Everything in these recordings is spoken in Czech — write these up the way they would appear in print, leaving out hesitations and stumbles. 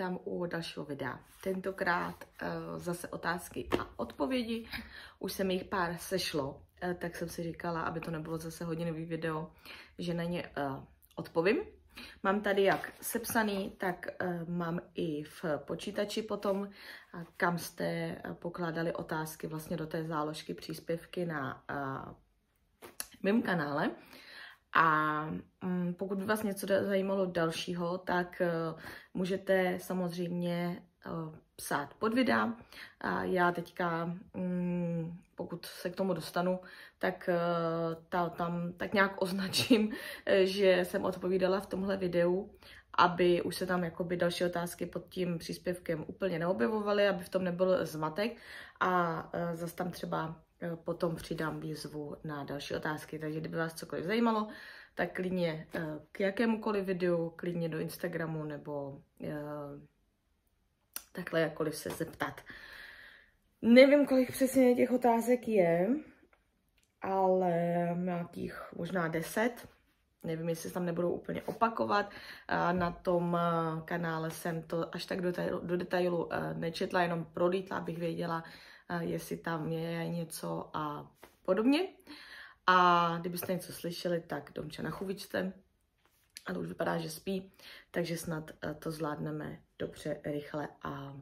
vítám u dalšího videa. Tentokrát zase otázky a odpovědi. Už se mi jich pár sešlo, tak jsem si říkala, aby to nebylo zase hodinový video, že na ně odpovím. Mám tady jak sepsaný, tak mám i v počítači potom, kam jste pokládali otázky vlastně do té záložky příspěvky na mém kanále. A pokud by vás něco zajímalo dalšího, tak můžete samozřejmě psát pod videa. A já teďka, pokud se k tomu dostanu, tak tam tak nějak označím, že jsem odpovídala v tomhle videu, aby už se tam jakoby další otázky pod tím příspěvkem úplně neobjevovaly, aby v tom nebyl zmatek. A zase tam třeba potom přidám výzvu na další otázky, takže kdyby vás cokoliv zajímalo, tak klidně k jakémukoliv videu, klidně do Instagramu nebo takhle jakkoliv se zeptat. Nevím, kolik přesně těch otázek je, ale nějakých možná 10. Nevím, jestli se tam nebudou úplně opakovat. Na tom kanále jsem to až tak do detailu nečetla, jenom prolítla, abych věděla, jestli tam je něco a podobně. A kdybyste něco slyšeli, tak Domča na chůvičce. Ale už vypadá, že spí, takže snad to zvládneme dobře, rychle a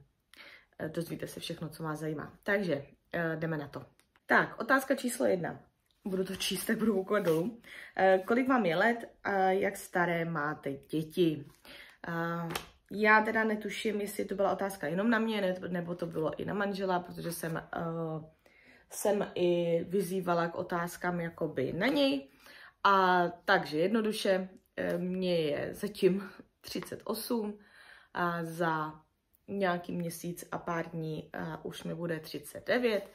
dozvíte se všechno, co vás zajímá. Takže jdeme na to. Tak, otázka číslo 1. Budu to číst, tak budu koukovat dolů. Kolik vám je let a jak staré máte děti? Já teda netuším, jestli to byla otázka jenom na mě, nebo to bylo i na manžela, protože jsem i vyzývala k otázkám jakoby na něj. A takže jednoduše, mně je zatím 38 a za nějaký měsíc a pár dní už mi bude 39.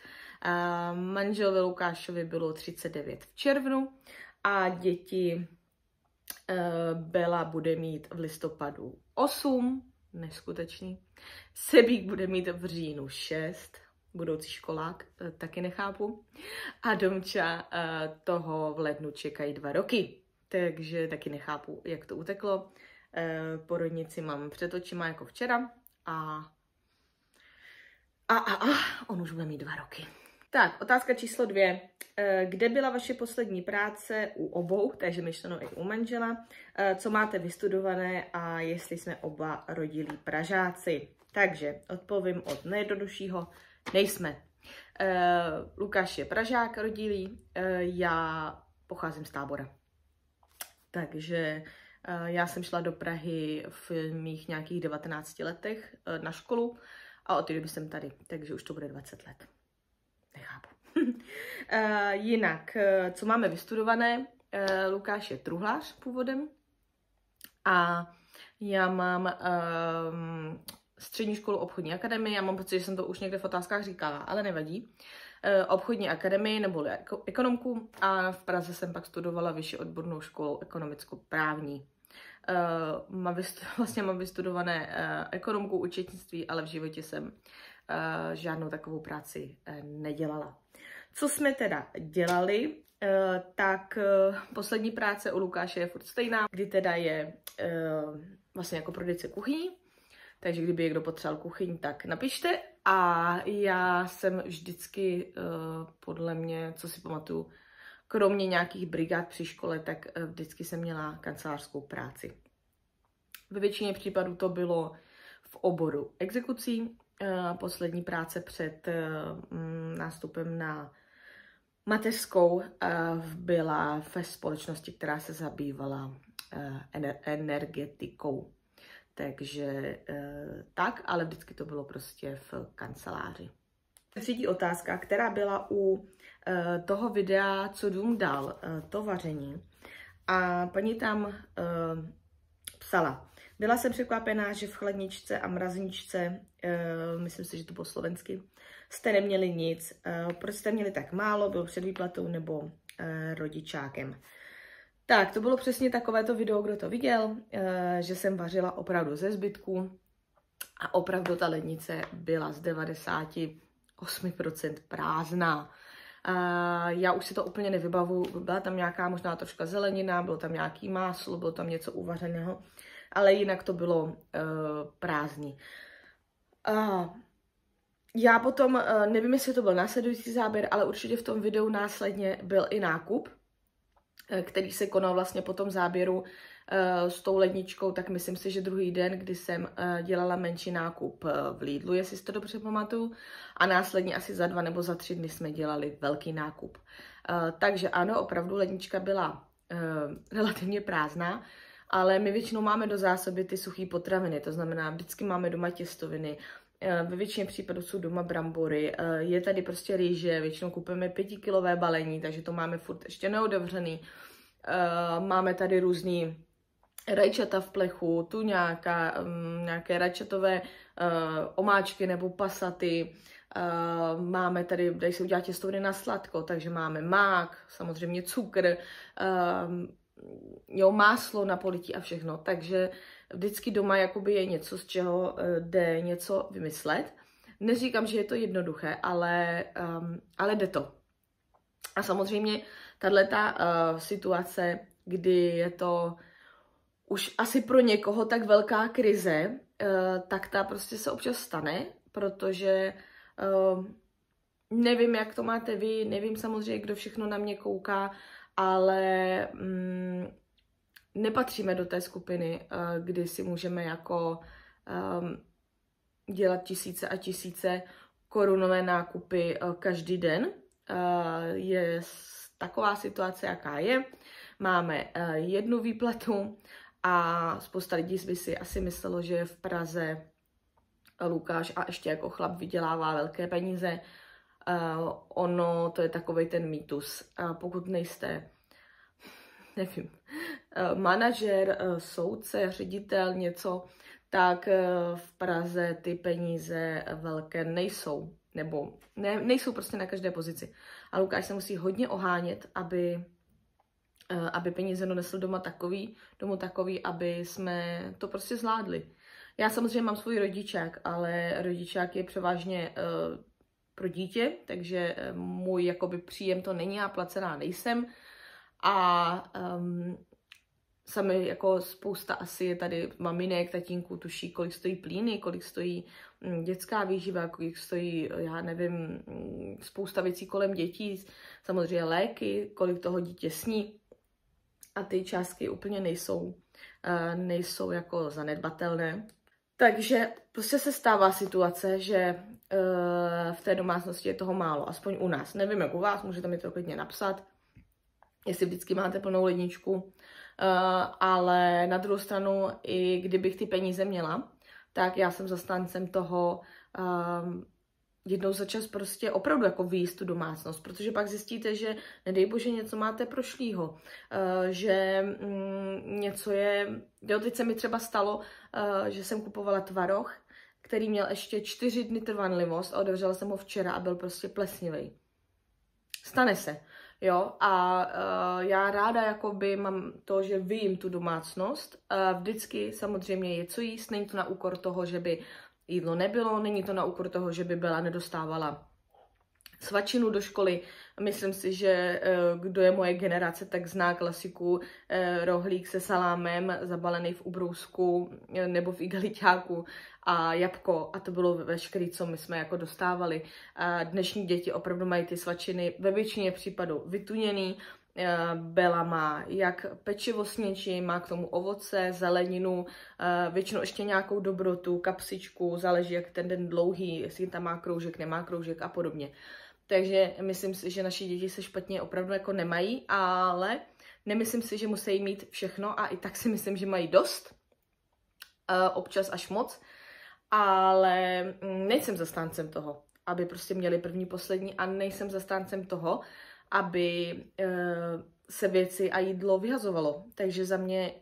Manželovi Lukášovi bylo 39 v červnu a děti Bela bude mít v listopadu 8, neskutečný. Sebík bude mít v říjnu 6, budoucí školák, taky nechápu. A Domča toho v lednu čekají 2 roky, takže taky nechápu, jak to uteklo. Porodnici mám před očima jako včera a on už bude mít 2 roky. Tak, otázka číslo 2. Kde byla vaše poslední práce u obou, takže myšleno i u manžela? Co máte vystudované a jestli jsme oba rodilí Pražáci? Takže odpovím od nejjednoduššího. Nejsme. Lukáš je Pražák rodilý, já pocházím z Tábora. Takže já jsem šla do Prahy v mých nějakých 19 letech na školu a od té doby jsem tady, takže už to bude 20 let. Nechápu. Jinak, co máme vystudované, Lukáš je truhlář původem a já mám střední školu obchodní akademii, já mám pocit, že jsem to už někde v otázkách říkala, ale nevadí. Obchodní akademii nebo ekonomku a v Praze jsem pak studovala vyšší odbornou školu ekonomicko-právní. Mám vystudované ekonomku, účetnictví, ale v životě jsem žádnou takovou práci nedělala. Co jsme teda dělali, tak poslední práce u Lukáše je furt stejná, kdy teda je vlastně jako prodejce kuchyní. Takže kdyby někdo potřeboval kuchyň, tak napište. A já jsem vždycky, podle mě, co si pamatuju, kromě nějakých brigád při škole, tak vždycky jsem měla kancelářskou práci. Ve většině případů to bylo v oboru exekucí. Poslední práce před nástupem na mateřskou byla ve společnosti, která se zabývala energetikou. Takže tak, ale vždycky to bylo prostě v kanceláři. Třetí otázka, která byla u toho videa, co dům dal, to vaření. A paní tam psala, byla jsem překvapená, že v chladničce a mrazničce, myslím si, že to bylo slovensky, jste neměli nic. Proč jste měli tak málo, bylo před výplatou nebo rodičákem? Tak, to bylo přesně takovéto video, kdo to viděl, že jsem vařila opravdu ze zbytku a opravdu ta lednice byla z 98% prázdná. Já už si to úplně nevybavuju, byla tam nějaká možná troška zelenina, bylo tam nějaký máslo, bylo tam něco uvařeného ale jinak to bylo prázdný. Já potom, nevím, jestli to byl následující záběr, ale určitě v tom videu následně byl i nákup, který se konal vlastně po tom záběru s tou ledničkou, tak myslím si, že druhý den, kdy jsem dělala menší nákup v Lidlu, jestli si to dobře pamatuju, a následně asi za 2 nebo za 3 dny jsme dělali velký nákup. Takže ano, opravdu lednička byla relativně prázdná, ale my většinou máme do zásoby ty suché potraviny, to znamená, vždycky máme doma těstoviny, ve většině případů jsou doma brambory, je tady prostě rýže, většinou kupujeme 5kilové balení, takže to máme furt ještě neotevřený. Máme tady různý rajčata v plechu, tu nějaké rajčatové omáčky nebo pasaty. Máme tady se udělat těstoviny na sladko, takže máme mák, samozřejmě cukr, máslo na polití a všechno. Takže vždycky doma jakoby je něco, z čeho jde něco vymyslet. Neříkám, že je to jednoduché, ale jde to. A samozřejmě tato situace, kdy je to už asi pro někoho tak velká krize, tak ta prostě se občas stane, protože nevím, jak to máte vy, nevím samozřejmě, kdo všechno na mě kouká, ale nepatříme do té skupiny, kdy si můžeme jako dělat tisíce a tisíce korunové nákupy každý den. Je taková situace, jaká je. Máme jednu výplatu a spousta lidí by si asi myslelo, že v Praze Lukáš a ještě jako chlap vydělává velké peníze. Ono, to je takovej ten mýtus. Pokud nejste, nevím, manažer, soudce, ředitel, něco, tak v Praze ty peníze velké nejsou. Nebo nejsou prostě na každé pozici. A Lukáš se musí hodně ohánět, aby peníze donesl domů takový, aby jsme to prostě zvládli. Já samozřejmě mám svůj rodičák, ale rodičák je převážně pro dítě, takže můj jakoby příjem to není, já placená nejsem. A sami jako spousta asi je tady maminek, tatínků tuší, kolik stojí plíny, kolik stojí dětská výživa, kolik stojí, já nevím, spousta věcí kolem dětí, samozřejmě léky, kolik toho dítě sní. A ty částky úplně nejsou jako zanedbatelné. Takže prostě se stává situace, že v té domácnosti je toho málo, aspoň u nás. Nevím, jak u vás, můžete mi to klidně napsat, jestli vždycky máte plnou ledničku. Ale na druhou stranu, i kdybych ty peníze měla, tak já jsem zastáncem toho jednou za čas prostě opravdu jako vyjíst tu domácnost, protože pak zjistíte, že nedej bože něco máte prošlýho, že něco je, jo, teď se mi třeba stalo, že jsem kupovala tvaroh, který měl ještě 4 dny trvanlivost a otevřela jsem ho včera a byl prostě plesnivý. Stane se. Jo, a já ráda jakoby mám to, že vyjím tu domácnost. Vždycky samozřejmě je co jíst, není to na úkor toho, že by jídlo nebylo, není to na úkor toho, že by Bela nedostávala svačinu do školy. Myslím si, že kdo je moje generace, tak zná klasiku rohlík se salámem zabalený v ubrousku nebo v igeliťáku a jabko, a to bylo veškeré, co my jsme jako dostávali. Dnešní děti opravdu mají ty svačiny ve většině případů vytuněný. Bela má jak pečivo s něčím, má k tomu ovoce, zeleninu, většinou ještě nějakou dobrotu, kapsičku, záleží jak ten den dlouhý, jestli tam má kroužek, nemá kroužek a podobně. Takže myslím si, že naše děti se špatně opravdu jako nemají, ale nemyslím si, že musí mít všechno a i tak si myslím, že mají dost, občas až moc, ale nejsem zastáncem toho, aby prostě měli první, poslední a nejsem zastáncem toho, aby se věci a jídlo vyhazovalo. Takže za mě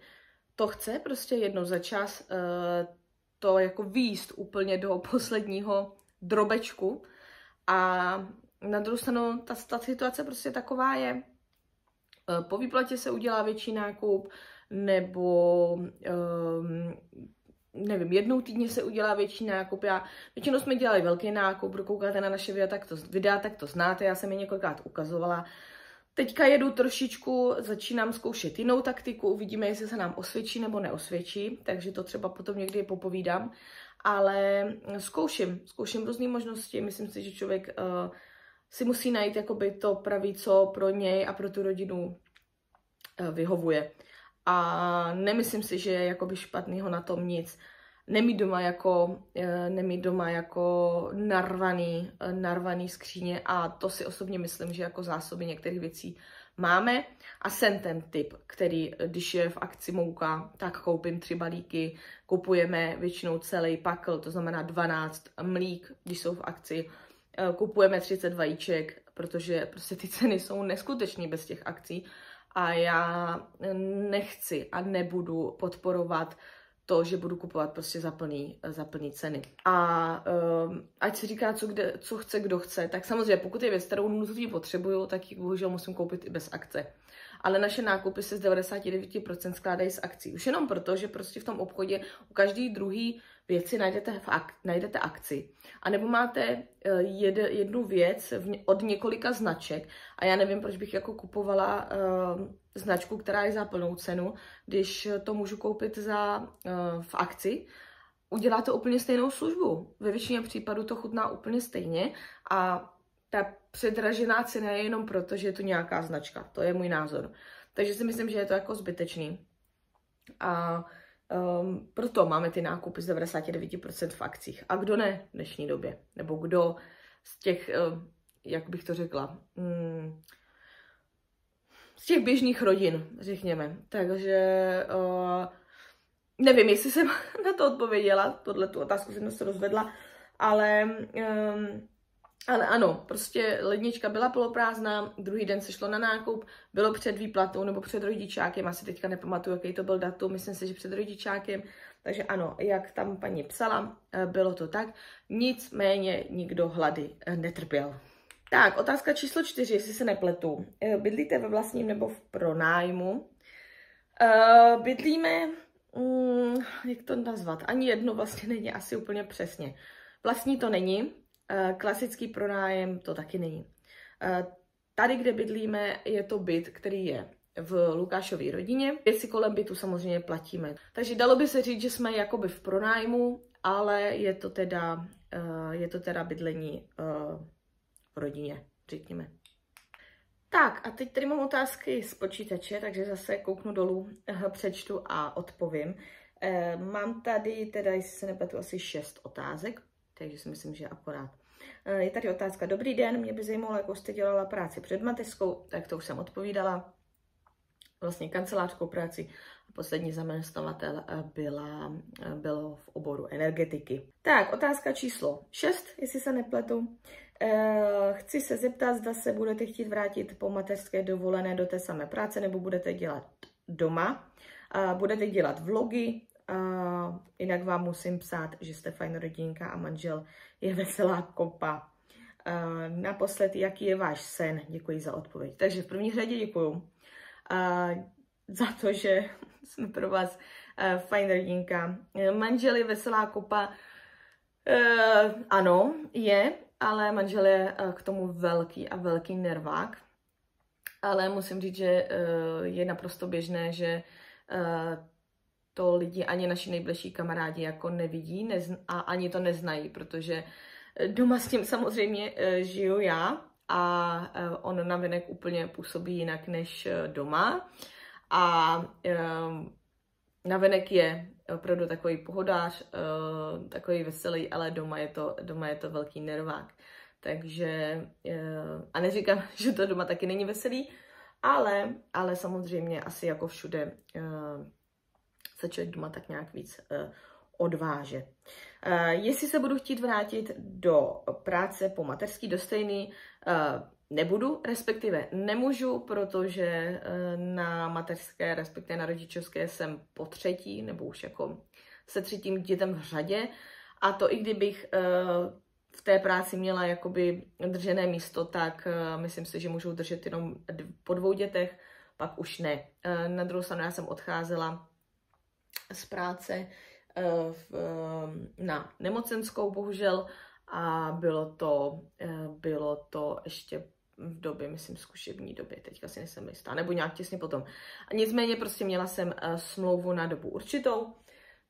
to chce prostě jednou za čas to jako vyjíst úplně do posledního drobečku a na druhou stranu ta situace prostě taková je. Po výplatě se udělá větší nákup, nebo nevím, jednou týdně se udělá větší nákup. Většinou jsme dělali velký nákup, kdo koukáte na naše videa, tak to znáte, já jsem je několikrát ukazovala. Teďka jedu trošičku, začínám zkoušet jinou taktiku, uvidíme, jestli se nám osvědčí nebo neosvědčí, takže to třeba potom někdy popovídám, ale zkouším různé možnosti, myslím si, že člověk si musí najít jakoby to praví, co pro něj a pro tu rodinu vyhovuje. A nemyslím si, že je jakoby špatného na tom nic. Nemít doma jako narvaný skříně, a to si osobně myslím, že jako zásoby některých věcí máme. A jsem ten typ, který, když je v akci mouka, tak koupím 3 balíky, kupujeme většinou celý pakl, to znamená 12 mlík, když jsou v akci, kupujeme 30 vajíček, protože prostě ty ceny jsou neskutečné bez těch akcí a já nechci a nebudu podporovat to, že budu kupovat prostě za plný ceny. A ať si říká, co chce, kdo chce, tak samozřejmě pokud je věc, kterou nutně potřebuju, tak ji bohužel musím koupit i bez akce. Ale naše nákupy se z 99% skládají z akcí. Už jenom proto, že prostě v tom obchodě u každý druhý věci najdete akci. A nebo máte jednu věc od několika značek a já nevím, proč bych jako kupovala značku, která je za plnou cenu, když to můžu koupit v akci. Udělá to úplně stejnou službu. Ve většině případů to chutná úplně stejně a ta předražená cena je jenom proto, že je to nějaká značka. To je můj názor. Takže si myslím, že je to jako zbytečný. A proto máme ty nákupy z 99% v akcích. A kdo ne v dnešní době? Nebo kdo z těch, jak bych to řekla, z těch běžných rodin, řekněme. Takže nevím, jestli jsem na to odpověděla, tu otázku jsem se rozvedla, ale ano, prostě lednička byla poloprázdná, druhý den se šlo na nákup, bylo před výplatou nebo před rodičákem, asi teďka nepamatuju, jaký to byl datum, myslím si, že před rodičákem, takže ano, jak tam paní psala, bylo to tak, nicméně nikdo hlady netrpěl. Tak, otázka číslo 4, jestli se nepletu. Bydlíte ve vlastním nebo v pronájmu? Bydlíme, jak to nazvat, ani jedno vlastně není asi úplně přesně. Vlastní to není. Klasický pronájem to taky není. Tady, kde bydlíme, je to byt, který je v Lukášově rodině. Věci kolem bytu samozřejmě platíme. Takže dalo by se říct, že jsme jakoby v pronájmu, ale je to teda bydlení v rodině, řekněme. Tak a teď tady mám otázky z počítače, takže zase kouknu dolů, přečtu a odpovím. Mám tady teda, jestli se nepletu, asi 6 otázek. Takže si myslím, že akorát. Je tady otázka. Dobrý den, mě by zajímalo, jakou jste dělala práci před mateřskou, tak to už jsem odpovídala. Vlastně kancelářskou práci a poslední zaměstnavatel bylo v oboru energetiky. Tak, otázka číslo 6, jestli se nepletu. Chci se zeptat, zda se budete chtít vrátit po mateřské dovolené do té samé práce, nebo budete dělat doma. Budete dělat vlogy. Jinak vám musím psát, že jste fajn rodinka a manžel je veselá kopa. Naposled, jaký je váš sen? Děkuji za odpověď. Takže v první řadě děkuju za to, že jsme pro vás fajn rodinka. Manžel je veselá kopa. Ano, je, ale manžel je k tomu velký nervák. Ale musím říct, že je naprosto běžné, že to lidi, ani naši nejbližší kamarádi jako nevidí a ani to neznají, protože doma s tím samozřejmě žiju já a on navenek úplně působí jinak než doma. A navenek je opravdu takový pohodář, takový veselý, ale doma je to velký nervák. Takže, a neříkám, že to doma taky není veselý, ale samozřejmě asi jako všude se člověk doma tak nějak víc odváže. Jestli se budu chtít vrátit do práce po mateřský, do stejný, nebudu, respektive nemůžu, protože na mateřské, respektive na rodičovské jsem po třetí, nebo už jako se 3. dítětem v řadě. A to i kdybych v té práci měla jakoby držené místo, tak myslím si, že můžu držet jenom po 2 dětech, pak už ne. Na druhou stranu já jsem odcházela z práce na nemocenskou, bohužel, a bylo to ještě v době, myslím, zkušební době, teďka si nejsem jistá, nebo nějak těsně potom. A nicméně prostě měla jsem smlouvu na dobu určitou,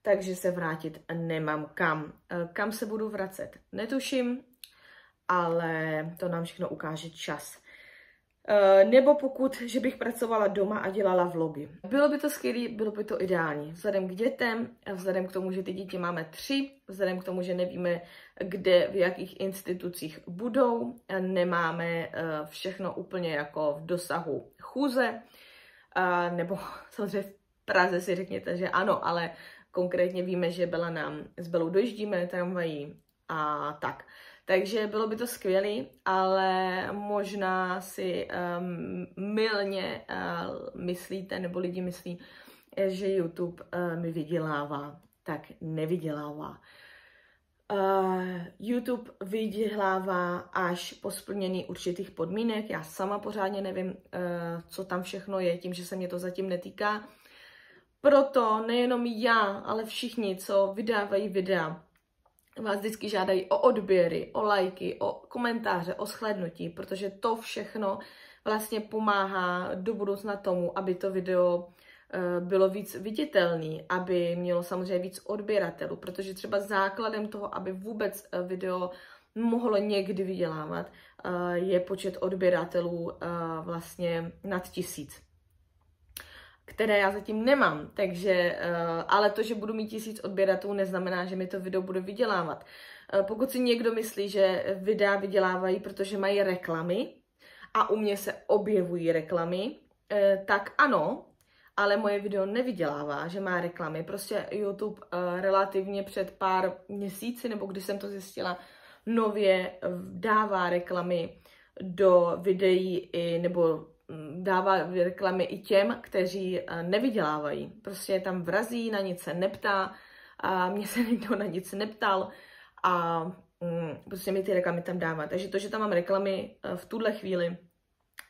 takže se vrátit nemám kam. Kam se budu vracet, netuším, ale to nám všechno ukáže čas. Nebo pokud, že bych pracovala doma a dělala vlogy. Bylo by to skvělé, bylo by to ideální. Vzhledem k dětem, vzhledem k tomu, že ty děti máme 3, vzhledem k tomu, že nevíme, kde, v jakých institucích budou, nemáme všechno úplně jako v dosahu chůze, nebo samozřejmě v Praze si řekněte, že ano, ale konkrétně víme, že Bela nám s Belou dojíždíme tramvají a tak. Takže bylo by to skvělé, ale možná si mylně myslíte, nebo lidi myslí, že YouTube mi vydělává. Tak nevydělává. YouTube vydělává až po splnění určitých podmínek. Já sama pořádně nevím, co tam všechno je, tím, že se mě to zatím netýká. Proto nejenom já, ale všichni, co vydávají videa, vás vždycky žádají o odběry, o lajky, o komentáře, o shlédnutí, protože to všechno vlastně pomáhá do budoucna tomu, aby to video bylo víc viditelné, aby mělo samozřejmě víc odběratelů, protože třeba základem toho, aby vůbec video mohlo někdy vydělávat, je počet odběratelů vlastně nad 1000. Které já zatím nemám, takže, ale to, že budu mít 1000 odběratelů, neznamená, že mi to video bude vydělávat. Pokud si někdo myslí, že videa vydělávají, protože mají reklamy a u mě se objevují reklamy, tak ano, ale moje video nevydělává, že má reklamy. Prostě YouTube relativně před pár měsíci, nebo když jsem to zjistila, nově dává reklamy do videí nebo dává reklamy i těm, kteří nevydělávají. Prostě je tam vrazí, na nic se neptá a mě se nikdo na nic neptal a prostě mi ty reklamy tam dává. Takže to, že tam mám reklamy v tuhle chvíli,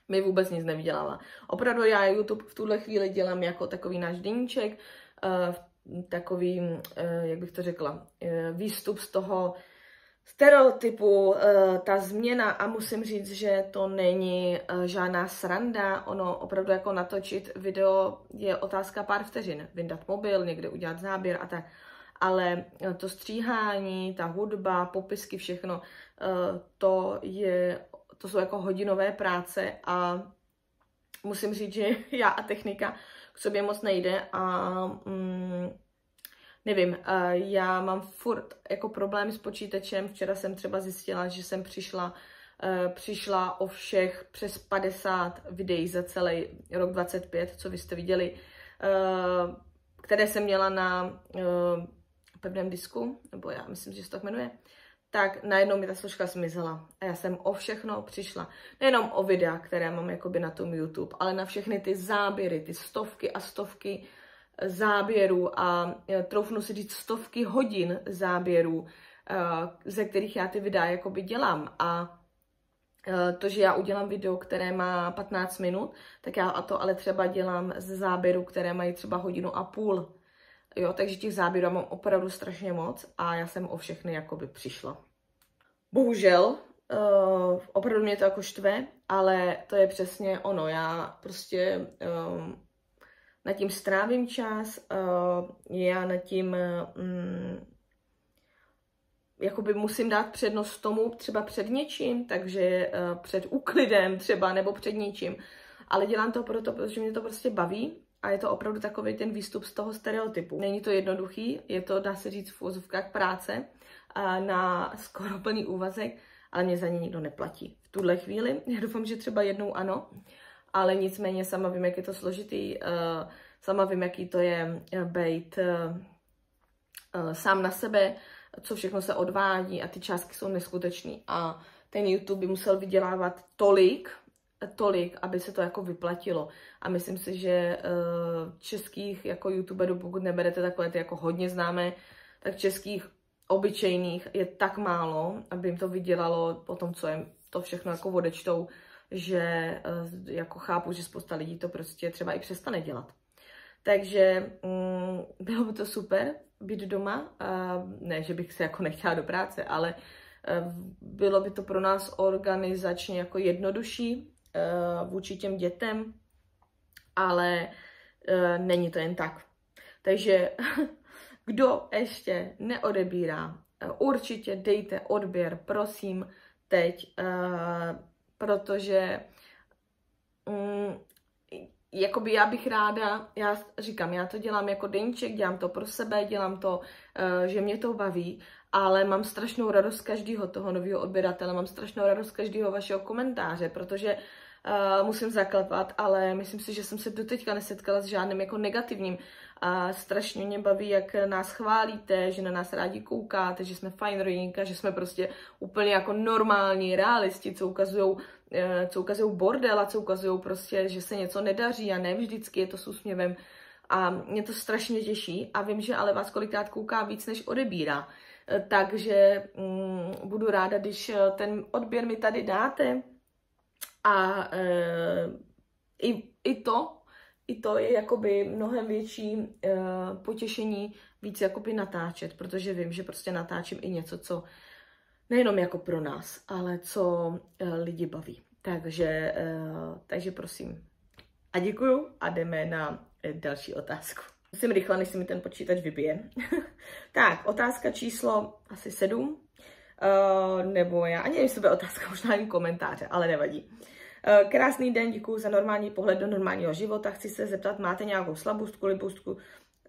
mi vůbec nic nevydělává. Opravdu já YouTube v tuhle chvíli dělám jako takový náš deníček, takový, jak bych to řekla, výstup z toho stereotypu, ta změna, a musím říct, že to není žádná sranda, ono opravdu jako natočit video je otázka pár vteřin, vyndat mobil, někde udělat záběr a tak, ale to stříhání, ta hudba, popisky, všechno, to jsou jako hodinové práce a musím říct, že já a technika k sobě moc nejde a nevím, já mám furt jako problém s počítačem. Včera jsem třeba zjistila, že jsem přišla o všech přes 50 videí za celý rok 25, co vy jste viděli, které jsem měla na pevném disku, nebo já myslím, že se to tak jmenuje, tak najednou mi ta složka zmizela. A já jsem o všechno přišla. Nejenom o videa, které mám jakoby na tom YouTube, ale na všechny ty záběry, ty stovky a stovky záběrů a troufnu si říct stovky hodin záběrů, ze kterých já ty videa jakoby dělám. A to, že já udělám video, které má 15 minut, tak já to ale třeba dělám ze záběrů, které mají třeba 1,5 hodiny. Jo, takže těch záběrů mám opravdu strašně moc a já jsem o všechny jakoby přišla. Bohužel, opravdu mě to jako štve, ale to je přesně ono. Já prostě nad tím strávím čas, já nad tím jakoby musím dát přednost tomu třeba před něčím, takže před úklidem třeba nebo před něčím, ale dělám to proto, protože mě to prostě baví a je to opravdu takový ten výstup z toho stereotypu. Není to jednoduchý, je to, dá se říct, v uvozovkách práce na skoro plný úvazek, ale mě za ně nikdo neplatí. V tuhle chvíli, já doufám, že třeba jednou ano, ale nicméně sama vím, jak je to složitý, sama vím, jaký to je bejt sám na sebe, co všechno se odvádí a ty částky jsou neskutečný. A ten YouTube by musel vydělávat tolik, aby se to jako vyplatilo. A myslím si, že českých jako youtuberů, pokud neberete takové ty jako hodně známé, tak českých obyčejných je tak málo, aby jim to vydělalo po tom, co jim to všechno jako odečtou, že jako chápu, že spousta lidí to prostě třeba i přestane dělat. Takže bylo by to super být doma. Ne, že bych se jako nechtěla do práce, ale Bylo by to pro nás organizačně jako jednodušší vůči těm dětem, ale není to jen tak. Takže kdo ještě neodebírá, určitě dejte odběr, prosím, teď, protože jakoby já bych ráda, já říkám, já to dělám jako deníček, dělám to pro sebe, dělám to, že mě to baví, ale mám strašnou radost každého toho nového odběratele, mám strašnou radost každého vašeho komentáře, protože musím zaklepat, ale myslím si, že jsem se doteďka nesetkala s žádným jako negativním. A strašně mě baví, jak nás chválíte, že na nás rádi koukáte, že jsme fajn rodinka, že jsme prostě úplně jako normální realisti, co ukazují bordel a co ukazují prostě, že se něco nedaří a ne vždycky je to s úsměvem. A mě to strašně těší a vím, že ale vás kolikrát kouká víc, než odebírá. Takže budu ráda, když ten odběr mi tady dáte. A i to je jakoby mnohem větší potěšení víc jakoby natáčet, protože vím, že prostě natáčím i něco, co nejenom jako pro nás, ale co lidi baví. Takže prosím. A děkuju a jdeme na další otázku. Musím rychle, než si mi ten počítač vybije. Tak, otázka číslo asi 7. Nebo já ani nevím, jestli to bude otázka, možná jen komentáře, ale nevadí. Krásný den, děkuji za normální pohled do normálního života. Chci se zeptat, máte nějakou slabůstku, libůstku,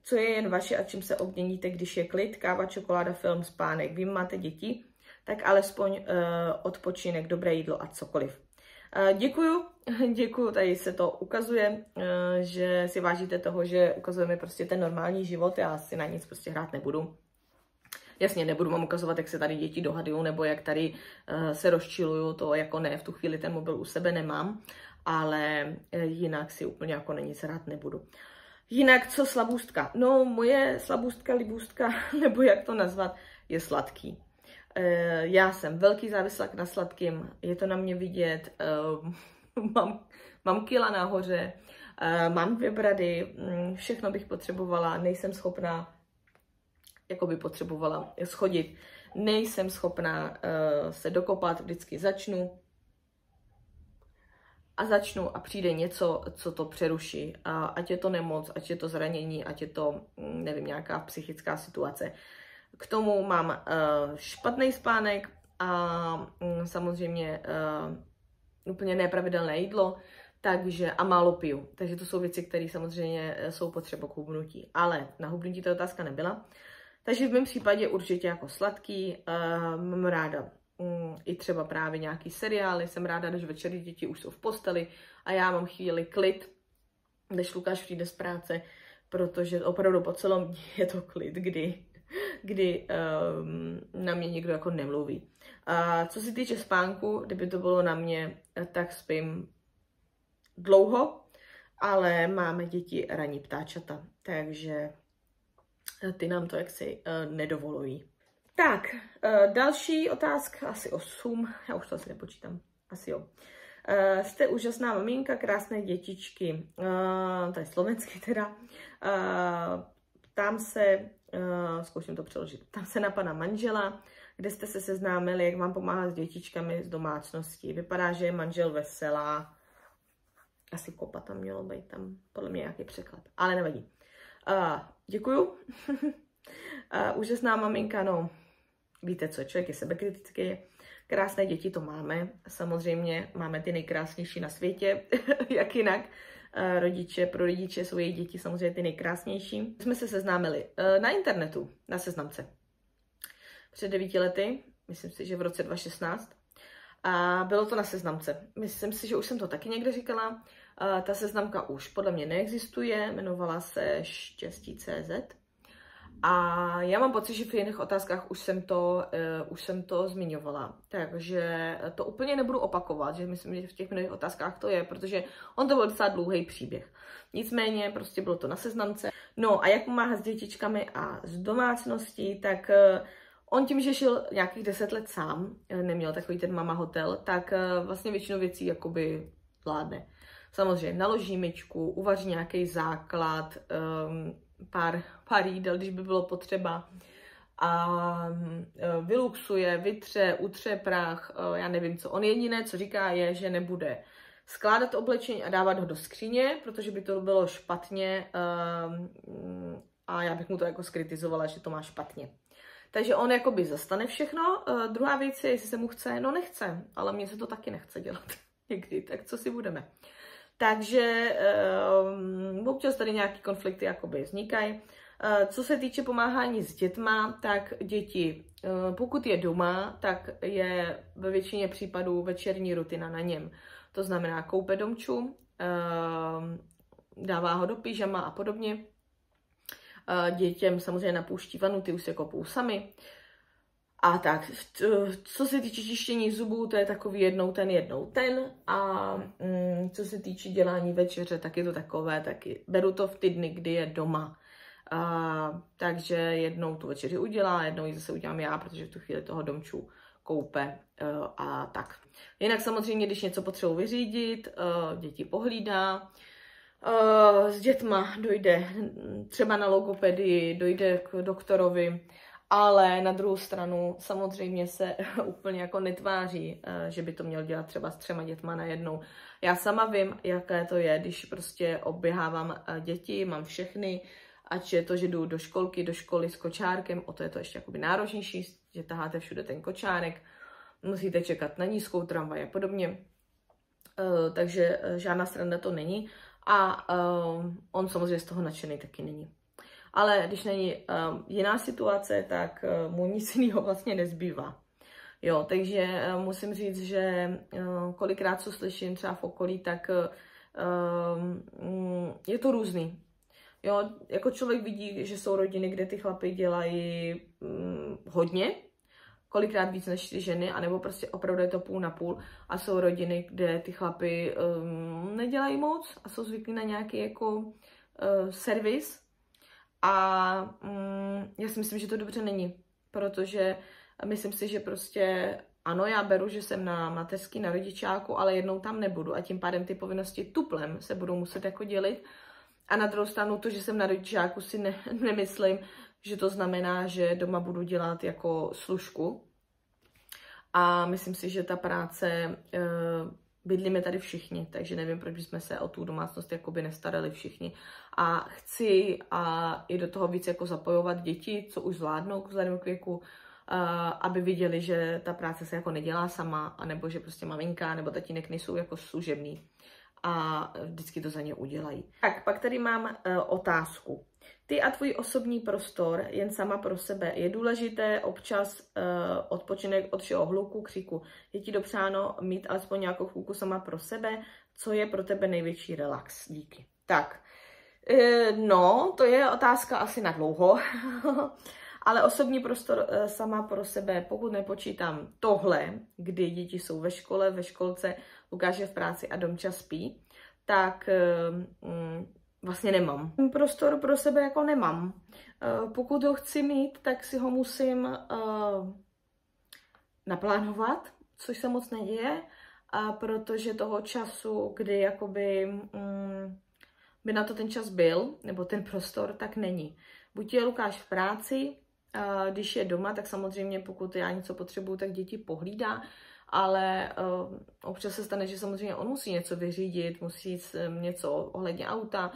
co je jen vaše a čím se obměníte, když je klid, káva, čokoláda, film, spánek. Vím, máte děti, tak alespoň odpočinek, dobré jídlo a cokoliv. Děkuju, tady se to ukazuje, že si vážíte toho, že ukazujeme prostě ten normální život, já si na nic prostě hrát nebudu. Jasně, nebudu vám ukazovat, jak se tady děti dohadují, nebo jak tady se rozčiluju, to jako ne, v tu chvíli ten mobil u sebe nemám, ale jinak si úplně jako na nic rád nebudu. Jinak co slabůstka? No, moje slabůstka, libůstka, nebo jak to nazvat, je sladký. Já jsem velký závislák na sladkým, je to na mě vidět, mám kila nahoře, mám 2 brady, všechno bych potřebovala, nejsem schopná, jako by potřebovala schodit. Nejsem schopná se dokopat, vždycky začnu a přijde něco, co to přeruší. Ať je to nemoc, ať je to zranění, ať je to, nevím, nějaká psychická situace. K tomu mám špatný spánek a samozřejmě úplně nepravidelné jídlo, a málo piju. Takže to jsou věci, které samozřejmě jsou potřeba k hubnutí. Ale na hubnutí ta otázka nebyla. Takže v mém případě určitě jako sladký, mám ráda i třeba právě nějaký seriály, jsem ráda, když večer děti už jsou v posteli a já mám chvíli klid, když Lukáš přijde z práce, protože opravdu po celém dní je to klid, kdy na mě někdo jako nemluví. A co se týče spánku, kdyby to bylo na mě, tak spím dlouho, ale máme děti ranní ptáčata, takže ty nám to jaksi nedovolují. Tak, další otázka, asi 8, já už to asi nepočítám, asi jo. Jste úžasná maminka, krásné dětičky, to je slovenský teda, ptám se, zkouším to přeložit, ptám se na pana manžela, kde jste se seznámili, jak vám pomáhá s dětičkami z domácnosti, vypadá, že je manžel veselá, asi kopa tam mělo být, tam podle mě nějaký překlad, ale nevadí. Děkuju. Úžasná maminka, no, víte co, člověk je sebekritický, krásné děti to máme, samozřejmě máme ty nejkrásnější na světě, jak jinak, pro rodiče jsou jejich děti samozřejmě ty nejkrásnější. Jsme se seznámili na internetu, na seznamce, před 9 lety, myslím si, že v roce 2016, a bylo to na seznamce. Myslím si, že už jsem to taky někde říkala, ta seznamka už podle mě neexistuje, jmenovala se Štěstí.cz a já mám pocit, že v jiných otázkách už jsem to zmiňovala, takže to úplně nebudu opakovat, že myslím, že v těch minulých otázkách to je, protože on to byl docela dlouhý příběh. Nicméně prostě bylo to na seznamce. No a jak pomáhat s dětičkami a s domácností, tak on tím, že žil nějakých 10 let sám, neměl takový ten mama hotel, tak vlastně většinu věcí jakoby zvládne. Samozřejmě naloží myčku, uvaří nějaký základ, pár jídel, když by bylo potřeba. a vyluxuje, vytře, utře prach, já nevím co. On jediné, co říká, je, že nebude skládat oblečení a dávat ho do skříně, protože by to bylo špatně a já bych mu to jako skritizovala, že to má špatně. Takže on jakoby zastane všechno. Druhá věc je, jestli se mu chce, no nechce, ale mně se to taky nechce dělat někdy, tak co si budeme. Takže občas tady nějaký konflikty jakoby vznikají. Co se týče pomáhání s dětma, tak děti, pokud je doma, tak je ve většině případů večerní rutina na něm. To znamená koupe domču, dává ho do pyžama a podobně. Dětem samozřejmě napouští vanu, ty už se kopou sami. A tak, co se týče čištění zubů, to je takový jednou ten. A co se týče dělání večeře, tak je to takové taky. Beru to v ty dny, kdy je doma. Takže jednou tu večeři udělá, jednou ji zase udělám já, protože v tu chvíli toho domču koupe a tak. Jinak samozřejmě, když něco potřebuji vyřídit, děti pohlídá, s dětma dojde třeba na logopedii, dojde k doktorovi, ale na druhou stranu samozřejmě se úplně jako netváří, že by to měl dělat třeba s 3 dětma najednou. Já sama vím, jaké to je, když prostě oběhávám děti, mám všechny, ať je to, že jdu do školky, do školy s kočárkem, o to je to ještě jakoby náročnější, že taháte všude ten kočárek, musíte čekat na nízkou tramvaj a podobně. Takže žádná sranda to není. A on samozřejmě z toho nadšený taky není. Ale když není jiná situace, tak mu nic jiného vlastně nezbývá. Jo, takže musím říct, že kolikrát co slyším třeba v okolí, tak je to různý. Jo, jako člověk vidí, že jsou rodiny, kde ty chlapy dělají hodně, kolikrát víc než ty ženy, anebo prostě opravdu je to půl na půl. A jsou rodiny, kde ty chlapy nedělají moc a jsou zvyklí na nějaký jako servis. A já si myslím, že to dobře není, protože myslím si, že prostě ano, já beru, že jsem na mateřský, na rodičáku, ale jednou tam nebudu a tím pádem ty povinnosti tuplem se budou muset jako dělit. A na druhou stranu to, že jsem na rodičáku, si nemyslím, že to znamená, že doma budu dělat jako služku. A myslím si, že ta práce, bydlíme tady všichni, takže nevím, proč bychom se o tu domácnost jakoby nestarali všichni. A chci i do toho víc jako zapojovat děti, co už zvládnou vzhledem k věku, aby viděli, že ta práce se jako nedělá sama, anebo že prostě maminka nebo tatínek nejsou jako služební a vždycky to za ně udělají. Tak, pak tady mám otázku. Ty a tvůj osobní prostor jen sama pro sebe. Je důležité občas odpočinek od všeho hluku, křiku. Je ti dopřáno mít alespoň nějakou chvilku sama pro sebe? Co je pro tebe největší relax? Díky. Tak, no, to je otázka asi na dlouho. Ale osobní prostor sama pro sebe, pokud nepočítám tohle, kdy děti jsou ve škole, ve školce, Lukáš je v práci a Domča spí, tak vlastně nemám. Prostor pro sebe jako nemám. Pokud ho chci mít, tak si ho musím naplánovat, což se moc neděje, protože toho času, kdy jakoby by na to ten čas byl, nebo ten prostor, tak není. Buď je Lukáš v práci, když je doma, tak samozřejmě pokud já něco potřebuju, tak děti pohlídá, ale občas se stane, že samozřejmě on musí něco vyřídit, musí něco ohledně auta,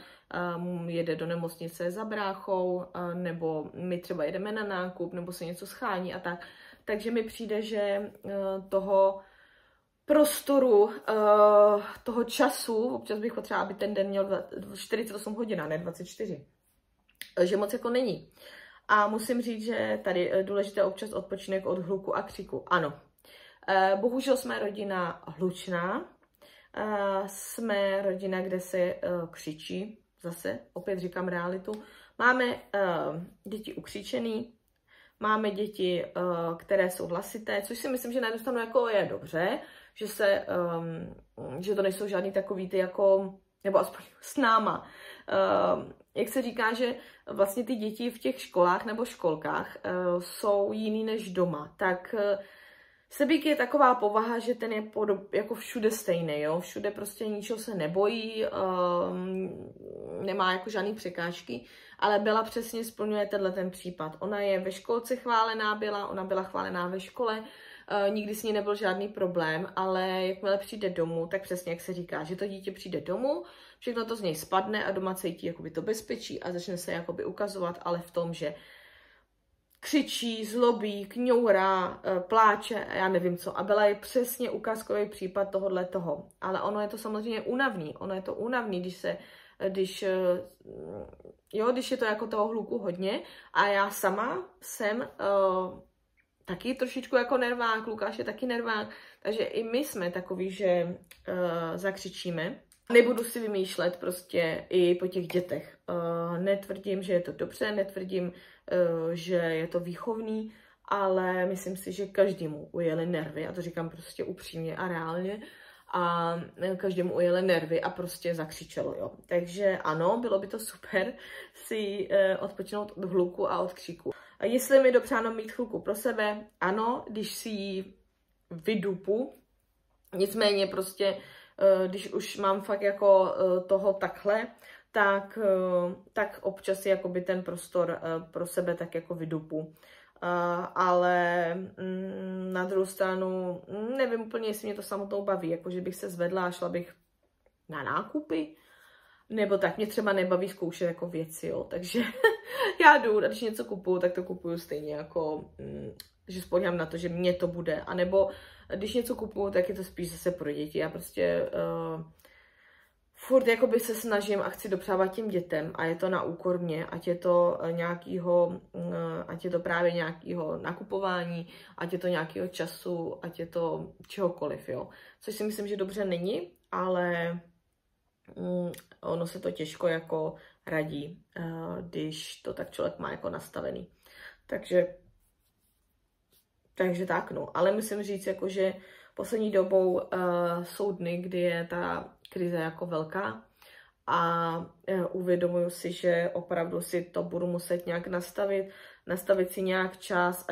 jede do nemocnice za bráchou, nebo my třeba jedeme na nákup, nebo se něco schání a tak. Takže mi přijde, že toho prostoru, toho času, občas bych potřeba, aby ten den měl 48 hodin, ne 24, že moc jako není. A musím říct, že tady je důležité občas odpočinek od hluku a křiku. Ano, bohužel jsme rodina hlučná, jsme rodina, kde se křičí, zase opět říkám realitu. Máme děti ukřičený, máme děti, které jsou hlasité, což si myslím, že na jednu stranu jako je dobře, že to nejsou žádný takový ty jako, nebo aspoň s náma. Jak se říká, že vlastně ty děti v těch školách nebo školkách jsou jiný než doma, tak Sebík je taková povaha, že ten je jako všude stejný, jo? Všude prostě ničeho se nebojí, nemá jako žádný překážky, ale Bela přesně splňuje ten případ. Ona je ve školce chválená byla, ona byla chválená ve škole, nikdy s ní nebyl žádný problém, ale jakmile přijde domů, tak přesně jak se říká, že to dítě přijde domů, všechno to z něj spadne a doma cítí jakoby to bezpečí a začne se jakoby ukazovat, ale v tom, že křičí, zlobí, kňourá, pláče a já nevím co. A Bela je přesně ukázkový případ tohohle toho. Ale ono je to samozřejmě únavný. Ono je to únavný, když je to jako toho hluku hodně. A já sama jsem taky trošičku jako nervák, Lukáš je taky nervák. Takže i my jsme takový, že zakřičíme. Nebudu si vymýšlet prostě i po těch dětech. Netvrdím, že je to dobře, netvrdím, že je to výchovný, ale myslím si, že každému ujeli nervy, a to říkám prostě upřímně a reálně, a každému ujeli nervy a prostě zakřičelo, jo. Takže ano, bylo by to super si odpočinout od hluku a od kříku. A jestli mi dopřáno mít chvilku pro sebe, ano, když si ji vydupu, nicméně prostě když už mám fakt jako toho takhle, tak občas je jakoby ten prostor pro sebe tak jako vydupu. Ale na druhou stranu nevím úplně, jestli mě to samotnou baví, jakože bych se zvedla a šla bych na nákupy, nebo tak mě třeba nebaví zkoušet jako věci, jo, takže já jdu, a když něco kupuju, tak to kupuju stejně jako, že spolíhám na to, že mě to bude, anebo když něco kupuju, tak je to spíš zase pro děti. Já prostě furt jakoby se snažím a chci dopřávat těm dětem a je to na úkor mě, ať je to právě nějakého nakupování, ať je to nějakého času, ať je to čehokoliv, jo. Což si myslím, že dobře není, ale ono se to těžko jako radí, když to tak člověk má jako nastavený. Takže tak, no. Ale musím říct, jako, že poslední dobou jsou dny, kdy je ta krize jako velká a uvědomuju si, že opravdu si to budu muset nějak nastavit si nějak čas,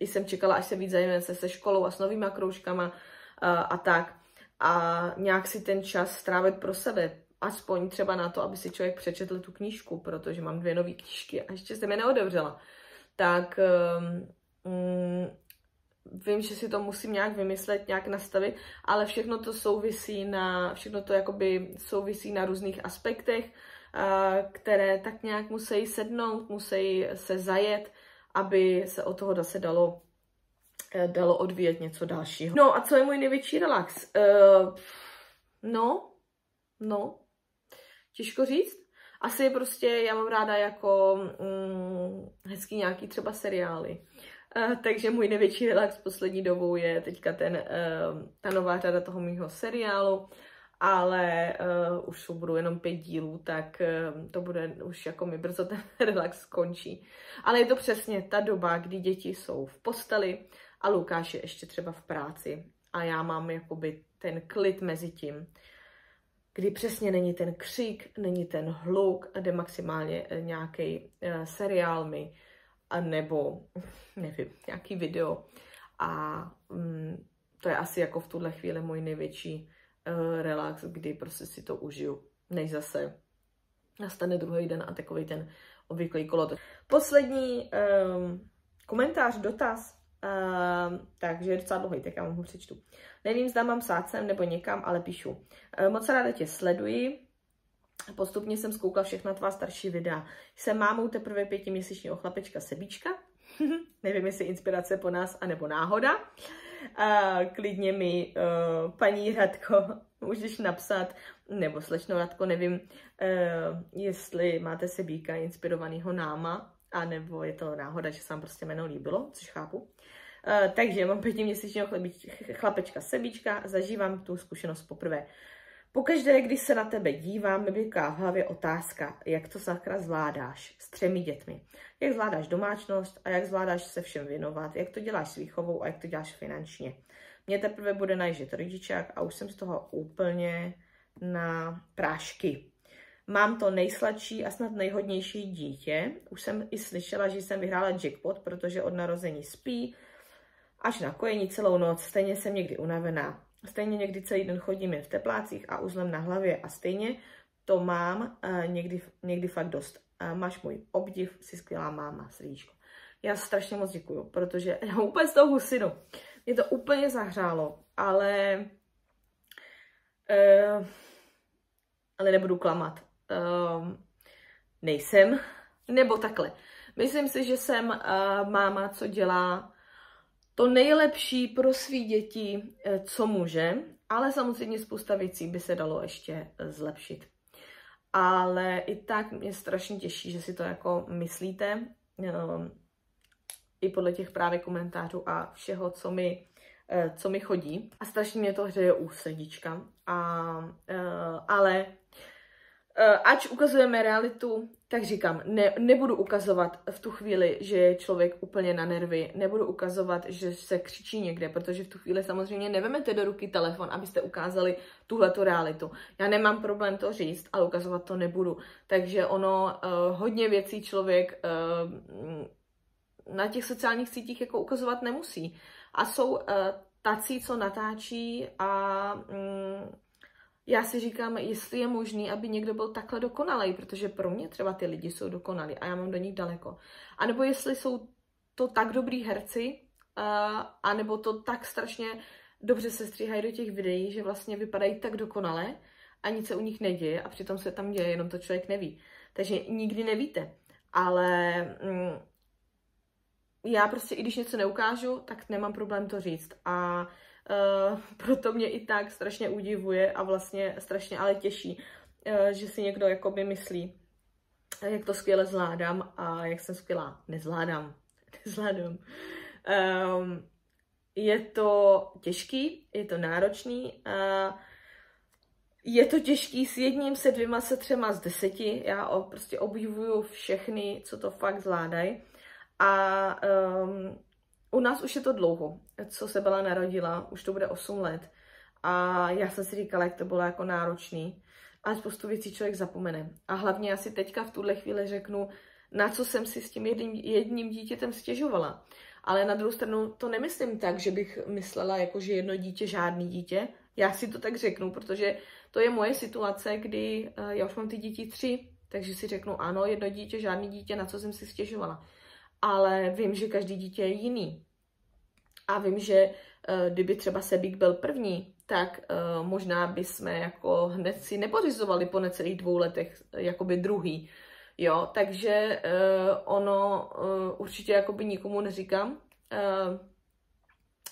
jsem čekala, až se víc zajmeme se školou a s novýma kroužkama a tak. A nějak si ten čas strávit pro sebe, aspoň třeba na to, aby si člověk přečetl tu knížku, protože mám 2 nové knížky a ještě jsem je neotevřela. Tak vím, že si to musím nějak vymyslet, nějak nastavit, ale všechno to souvisí na různých aspektech, které tak nějak musí sednout, musí se zajet, aby se od toho zase dalo odvíjet něco dalšího. No a co je můj největší relax? Těžko říct. Asi prostě já mám ráda jako hezký nějaký třeba seriály. Takže můj největší relax poslední dobou je teďka ta nová řada toho mýho seriálu, ale už budou jenom 5 dílů, tak to bude už jako mi brzo ten relax skončí. Ale je to přesně ta doba, kdy děti jsou v posteli a Lukáš je ještě třeba v práci a já mám jakoby ten klid mezi tím, kdy přesně není ten křik, není ten hluk, jde maximálně nějaký seriál mi, a nebo, nevím, nějaký video. A to je asi jako v tuhle chvíli můj největší relax, kdy prostě si to užiju, než zase nastane druhý den a takový ten obvyklý kolotoč. Poslední komentář, dotaz, takže je docela dlouhý, tak já vám ho přečtu. Nevím, zda mám psát sem nebo někam, ale píšu. Moc ráda tě sleduji. Postupně jsem zkoukla všechna tvá starší videa. Jsem mámou teprve 5měsíčního chlapečka Sebíčka. Nevím, jestli inspirace po nás, anebo náhoda. Klidně mi, paní Radko, můžeš napsat, nebo slečno Radko, nevím, jestli máte Sebíka inspirovanýho náma, anebo je to náhoda, že se vám prostě jméno líbilo, což chápu. Takže mám 5měsíčního chlapečka Sebíčka, zažívám tu zkušenost poprvé. Pokaždé, když se na tebe dívám, mi bliká v hlavě otázka, jak to sakra zvládáš s 3 dětmi. Jak zvládáš domácnost a jak zvládáš se všem věnovat, jak to děláš s výchovou a jak to děláš finančně. Mně teprve bude najíždět rodičák a už jsem z toho úplně na prášky. Mám to nejsladší a snad nejhodnější dítě. Už jsem i slyšela, že jsem vyhrála jackpot, protože od narození spí. až na kojení celou noc, stejně jsem někdy unavená. Stejně někdy celý den chodím jen v teplácích a uzlem na hlavě a stejně to mám někdy fakt dost. Máš můj obdiv, jsi skvělá máma, srdíčko. Já strašně moc děkuju, protože já úplně z toho husinu. Mě to úplně zahřálo, ale nebudu klamat. Nejsem, nebo takhle. Myslím si, že jsem máma, co dělá to nejlepší pro svý děti, co může, ale samozřejmě spousta věcí by se dalo ještě zlepšit. Ale i tak mě strašně těší, že si to jako myslíte, i podle těch právě komentářů a všeho, co mi chodí. A strašně mě to hřeje u srdíčka. Ale ač ukazujeme realitu, tak říkám, nebudu ukazovat v tu chvíli, že je člověk úplně na nervy, nebudu ukazovat, že se křičí někde, protože v tu chvíli samozřejmě nevemete do ruky telefon, abyste ukázali tuhletu realitu. Já nemám problém to říct, ale ukazovat to nebudu. Takže ono, hodně věcí člověk na těch sociálních sítích jako ukazovat nemusí. A jsou tací, co natáčí a já si říkám, jestli je možný, aby někdo byl takhle dokonalý, protože pro mě třeba ty lidi jsou dokonalí a já mám do nich daleko. A nebo jestli jsou to tak dobrý herci, a nebo to tak strašně dobře se stříhají do těch videí, že vlastně vypadají tak dokonale a nic se u nich neděje a přitom se tam děje, jenom to člověk neví. Takže nikdy nevíte. Ale já prostě, i když něco neukážu, tak nemám problém to říct. A proto mě i tak strašně udivuje a vlastně strašně ale těší, že si někdo jakoby myslí, jak to skvěle zvládám a jak jsem skvělá. Nezvládám. Je to těžký, je to náročný, je to těžký s jedním, se dvěma, se třema, z 10. Já prostě obdivuju všechny, co to fakt zvládají. A u nás už je to dlouho, co se Bela narodila, už to bude 8 let. A já jsem si říkala, jak to bylo jako náročný. Ale spoustu věcí člověk zapomene. A hlavně já si teďka v tuhle chvíli řeknu, na co jsem si s tím jedním dítětem stěžovala. Ale na druhou stranu to nemyslím tak, že bych myslela, jako že jedno dítě, žádný dítě. Já si to tak řeknu, protože to je moje situace, kdy já už mám ty děti 3, takže si řeknu ano, jedno dítě, žádný dítě, na co jsem si stěžovala. Ale vím, že každý dítě je jiný. A vím, že kdyby třeba Sebík byl první, tak možná bychom jako hned si nepořizovali po necelých 2 letech jakoby druhý. Jo, takže ono určitě jakoby nikomu neříkám,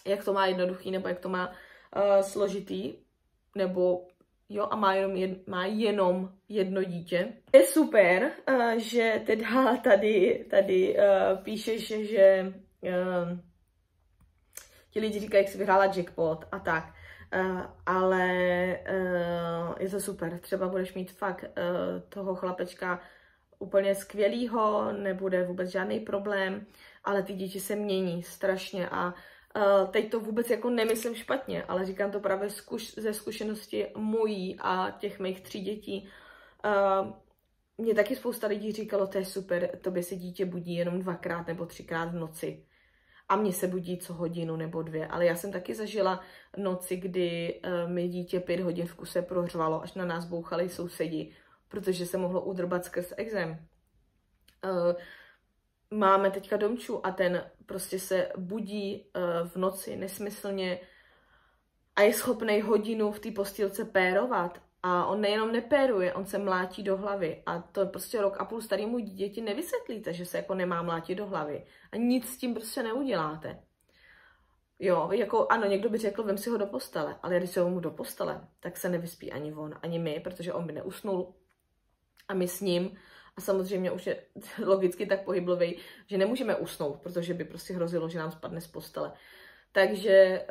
jak to má jednoduchý, nebo jak to má složitý, nebo jo, a má jenom jedno dítě. Je super, že teda tady píšeš, že ti lidi říkají, jak jsi vyhrála jackpot a tak. Ale je to super. Třeba budeš mít fakt toho chlapečka úplně skvělýho, nebude vůbec žádný problém, ale ty děti se mění strašně a teď to vůbec jako nemyslím špatně, ale říkám to právě ze zkušenosti mojí a těch mých 3 dětí. Mě taky spousta lidí říkalo, to je super, tobě se dítě budí jenom 2krát nebo 3krát v noci. A mně se budí co hodinu nebo 2, ale já jsem taky zažila noci, kdy mi dítě 5 hodin v kuse prohřvalo, až na nás bouchali sousedi, protože se mohlo udrbat skrz exém. Máme teďka Domču a ten prostě se budí v noci nesmyslně a je schopný hodinu v té postýlce pérovat. A on nejenom nepéruje, on se mlátí do hlavy. A to prostě 1,5 roku starému dítěti nevysvětlíte, že se jako nemá mlátit do hlavy. A nic s tím prostě neuděláte. Jo, jako ano, někdo by řekl, vem si ho do postele, ale když se ho mu do postele, tak se nevyspí ani on, ani my, protože on by neusnul. A my s ním, a samozřejmě už je logicky tak pohyblový, že nemůžeme usnout, protože by prostě hrozilo, že nám spadne z postele. Takže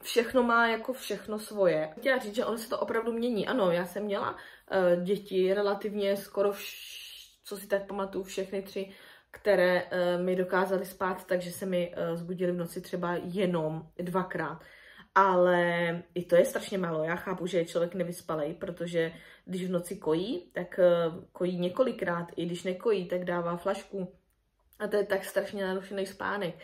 všechno má jako všechno svoje. Chtěla říct, že ono se to opravdu mění. Ano, já jsem měla děti relativně skoro, co si tak pamatuju, všechny 3, které mi dokázaly spát, takže se mi zbudily v noci třeba jenom 2krát. Ale i to je strašně málo. Já chápu, že je člověk nevyspalej, protože když v noci kojí, tak kojí několikrát. I když nekojí, tak dává flašku A to je tak strašně narušený spánek.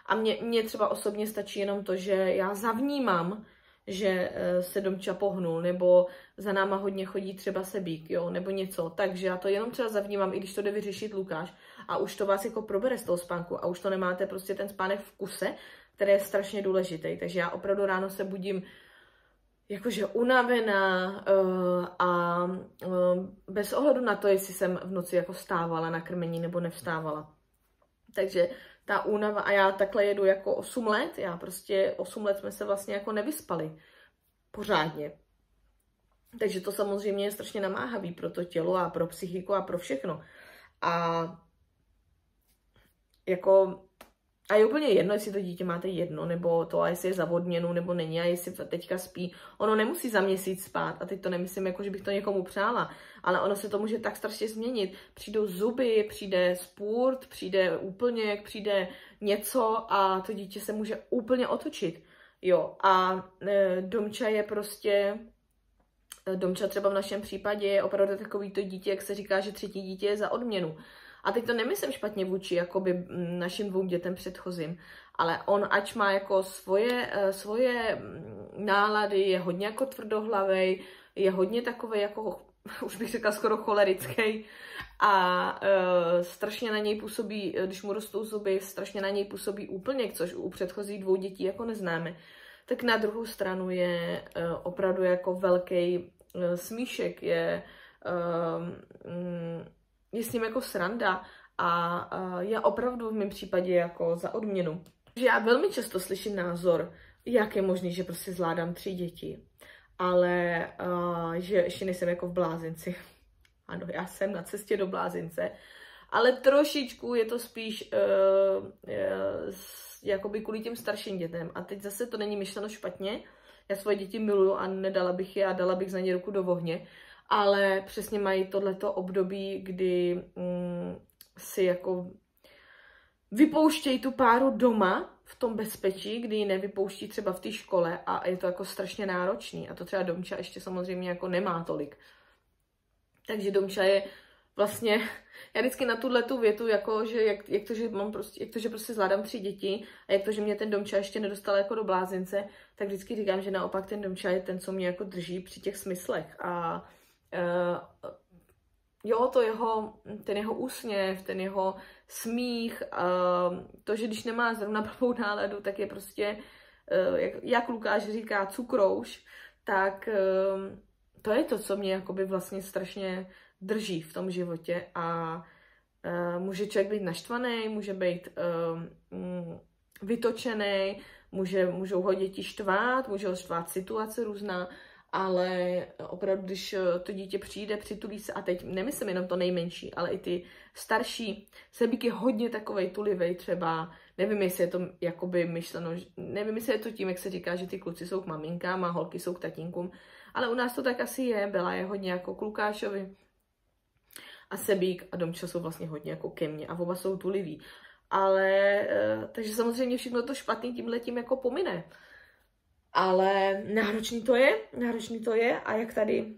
A mně třeba osobně stačí jenom to, že já zavnímám, že se Domča pohnul, nebo za náma hodně chodí třeba Sebík, jo, nebo něco. Takže já to jenom třeba zavnímám, i když to jde vyřešit Lukáš. A už to vás jako probere z toho spánku a už to nemáte prostě ten spánek v kuse, který je strašně důležitý. Takže já opravdu ráno se budím jakože unavená a bez ohledu na to, jestli jsem v noci jako vstávala na krmení nebo nevstávala. Takže ta únava, a já takhle jedu jako 8 let, já prostě 8 let jsme se vlastně jako nevyspali pořádně. Takže to samozřejmě je strašně namáhavý pro to tělo a pro psychiku a pro všechno. A jako a je úplně jedno, jestli to dítě máte jedno, nebo to, a jestli je za odměnu, nebo není, a jestli teďka spí. Ono nemusí za měsíc spát, a teď to nemyslím, jako že bych to někomu přála, ale ono se to může tak strašně změnit. Přijdou zuby, přijde spurt, přijde úplněk, přijde něco a to dítě se může úplně otočit. Jo, a Domča je prostě, Domča třeba v našem případě je opravdu takový to dítě, jak se říká, že třetí dítě je za odměnu. A teď to nemyslím špatně vůči jakoby našim 2 dětem předchozím, ale on, ač má jako svoje nálady, je hodně jako tvrdohlavej, je hodně takovej jako, už bych řekla skoro cholerický a strašně na něj působí, když mu rostou zuby, strašně na něj působí úplněk, což u předchozích 2 dětí jako neznáme. Tak na druhou stranu je opravdu jako velký smíšek, je s ním jako sranda a je opravdu v mém případě jako za odměnu. Takže já velmi často slyším názor, jak je možný, že prostě zvládám 3 děti, ale že ještě nejsem jako v blázinci. Ano, já jsem na cestě do blázince, ale trošičku je to spíš jakoby kvůli těm starším dětem. A teď zase to není myšleno špatně, já svoje děti miluju a nedala bych je a dala bych za ně ruku do ohně, ale přesně mají tohleto období, kdy si jako vypouštějí tu páru doma v tom bezpečí, kdy ji nevypouští třeba v té škole a je to jako strašně náročný. A to třeba Domča ještě samozřejmě jako nemá tolik. Takže Domča je vlastně, já vždycky na tuhletu větu, jako, že jak to, že prostě zvládám 3 děti a jak to, že mě ten Domča ještě nedostal jako do blázince, tak vždycky říkám, že naopak ten Domča je ten, co mě jako drží při těch smyslech. A jo, ten jeho úsměv, ten jeho smích, to, že když nemá zrovna blbou náladu, tak je prostě, jak Lukáš říká, cukrouš, tak to je to, co mě jakoby vlastně strašně drží v tom životě a může člověk být naštvaný, může být vytočený, můžou ho děti štvát, můžou štvát situace různá, ale opravdu, když to dítě přijde, přitulí se, a teď nemyslím jenom to nejmenší, ale i ty starší, Sebík je hodně takovej tulivej třeba, nevím, jestli je to jakoby myšleno, nevím, jestli je to tím, jak se říká, že ty kluci jsou k maminkám a holky jsou k tatínkům, ale u nás to tak asi je, Bela je hodně jako k Lukášovi a Sebík a Domča jsou vlastně hodně jako ke mně a oba jsou tuliví. Ale, takže samozřejmě všechno to špatný tímhletím jako pomine. Ale náročný to je a jak tady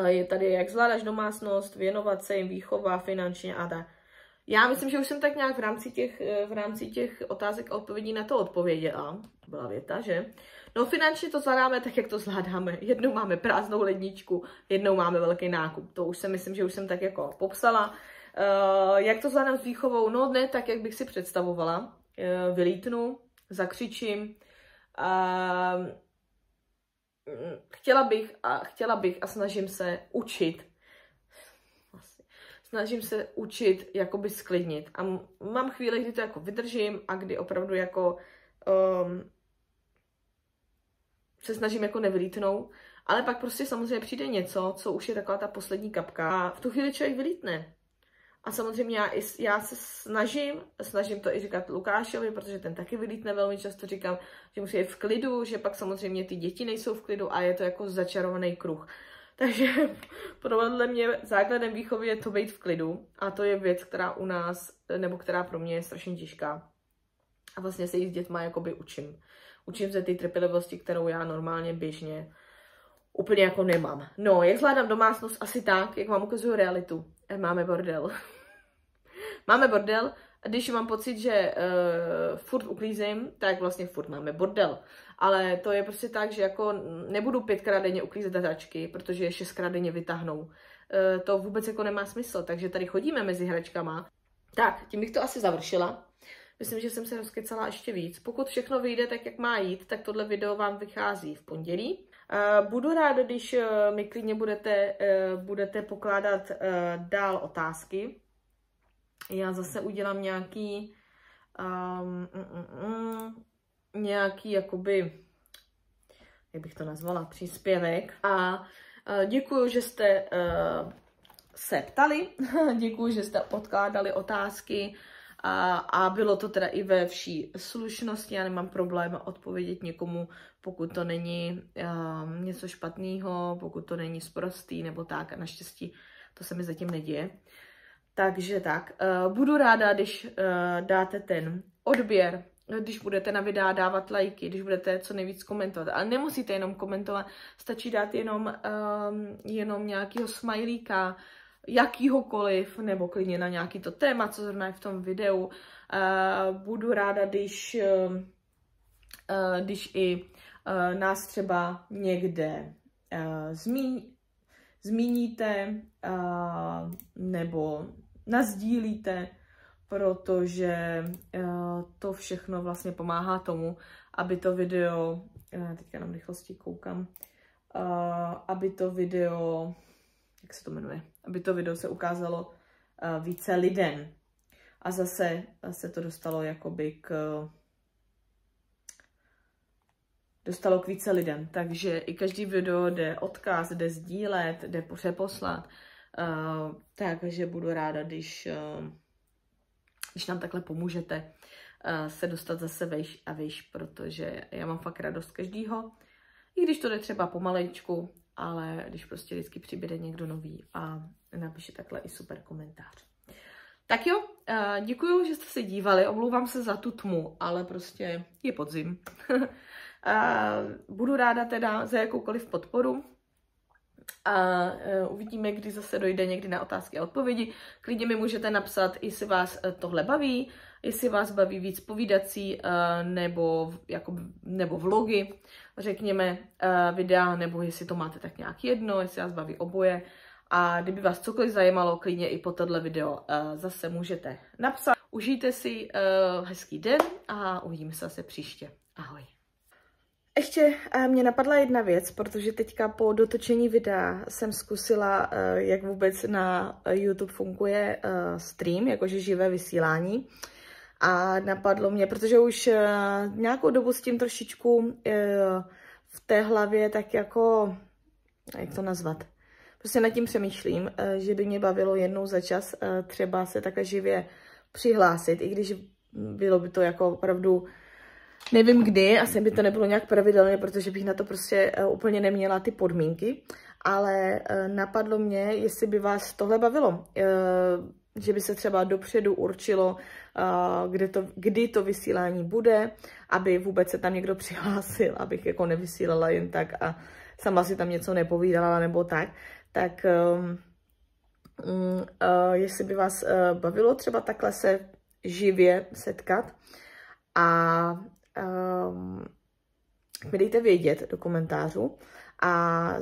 je tady, jak zvládáš domácnost, věnovat se jim, výchova, finančně a tak. Já myslím, že už jsem tak nějak v rámci těch otázek a odpovědí na to odpověděla. Byla věta, že? No finančně to zvládáme tak, jak to zvládáme. Jednou máme prázdnou ledničku, jednou máme velký nákup. To už jsem, myslím, že už jsem tak jako popsala. Jak to zvládám s výchovou? No ne tak, jak bych si představovala. Vylítnu, zakřičím. Chtěla bych a snažím se učit. Snažím se učit jakoby sklidnit. A mám chvíli, kdy to jako vydržím a kdy opravdu jako se snažím jako nevylítnout. Ale pak prostě samozřejmě přijde něco, co už je taková ta poslední kapka. A v tu chvíli člověk vylítne. A samozřejmě já se snažím to i říkat Lukášovi, protože ten taky vylítne velmi často, říkám, že musí být v klidu, že pak samozřejmě ty děti nejsou v klidu a je to jako začarovaný kruh. Takže podle mě základem výchovy je to být v klidu a to je věc, která u nás, nebo která pro mě je strašně těžká. A vlastně se jí s dětma jakoby učím. Učím se té trpělivosti, kterou já normálně běžně úplně jako nemám. No, jak zvládám domácnost? Asi tak, jak vám ukazuju realitu. Máme bordel. máme bordel, když mám pocit, že furt uklízím, tak vlastně furt máme bordel. Ale to je prostě tak, že jako nebudu 5krát denně uklízet hračky, protože je 6krát denně vytáhnou. To vůbec jako nemá smysl, takže tady chodíme mezi hračkama. Tak, tím bych to asi završila. Myslím, že jsem se rozkecala ještě víc. Pokud všechno vyjde tak, jak má jít, tak tohle video vám vychází v pondělí. Budu ráda, když mi klidně budete pokládat dál otázky. Já zase udělám nějaký jakoby, jak bych to nazvala, příspěvek. A děkuju, že jste se ptali, děkuju, že jste odkládali otázky a bylo to teda i ve vší slušnosti. Já nemám problém odpovědět někomu, pokud to není něco špatného, pokud to není sprostý nebo tak. A naštěstí to se mi zatím neděje. Takže tak, budu ráda, když dáte ten odběr, když budete na videa dávat lajky, když budete co nejvíc komentovat. Ale nemusíte jenom komentovat, stačí dát jenom nějakého smajlíka, jakýhokoliv, nebo klidně na nějaký to téma, co zrovna je v tom videu. Budu ráda, když i nás třeba někde zmíníte nebo nasdílíte, protože to všechno vlastně pomáhá tomu, aby to video, teďka na rychlosti koukám, aby to video, jak se to jmenuje, aby to video se ukázalo více lidem. A zase se to dostalo jakoby dostalo k více lidem. Takže i každý video jde odkaz, jde sdílet, jde přeposlat. Takže budu ráda, když nám takhle pomůžete se dostat zase vejš a vejš, protože já mám fakt radost každýho. I když to jde třeba pomalejčku, ale když prostě vždycky přibude někdo nový a napíše takhle i super komentář. Tak jo, děkuju, že jste se dívali, omlouvám se za tu tmu, ale prostě je podzim. Budu ráda teda za jakoukoliv podporu a uvidíme, kdy zase dojde někdy na otázky a odpovědi. Klidně mi můžete napsat, jestli vás tohle baví, jestli vás baví víc povídací nebo vlogy, řekněme videa, nebo jestli to máte tak nějak jedno, jestli vás baví oboje. A kdyby vás cokoliv zajímalo, klidně i po tohle video zase můžete napsat. Užijte si hezký den a uvidíme se zase příště. Ahoj. Ještě mě napadla jedna věc, protože teďka po dotočení videa jsem zkusila, jak vůbec na YouTube funguje stream, jakože živé vysílání. A napadlo mě, protože už nějakou dobu s tím trošičku v té hlavě tak jako, jak to nazvat, prostě nad tím přemýšlím, že by mě bavilo jednou za čas třeba se takhle živě přihlásit, i když bylo by to jako opravdu, nevím kdy, asi by to nebylo nějak pravidelně, protože bych na to prostě úplně neměla ty podmínky, ale napadlo mě, jestli by vás tohle bavilo, že by se třeba dopředu určilo, kdy to vysílání bude, aby vůbec se tam někdo přihlásil, abych jako nevysílala jen tak a sama si tam něco nepovídala nebo tak, tak jestli by vás bavilo třeba takhle se živě setkat a mi dejte vědět do komentářů a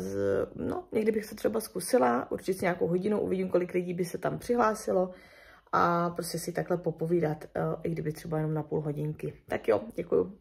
někdy bych to třeba zkusila, určitě nějakou hodinu, uvidím, kolik lidí by se tam přihlásilo a prostě si takhle popovídat, i kdyby třeba jenom na půl hodinky. Tak jo, děkuju.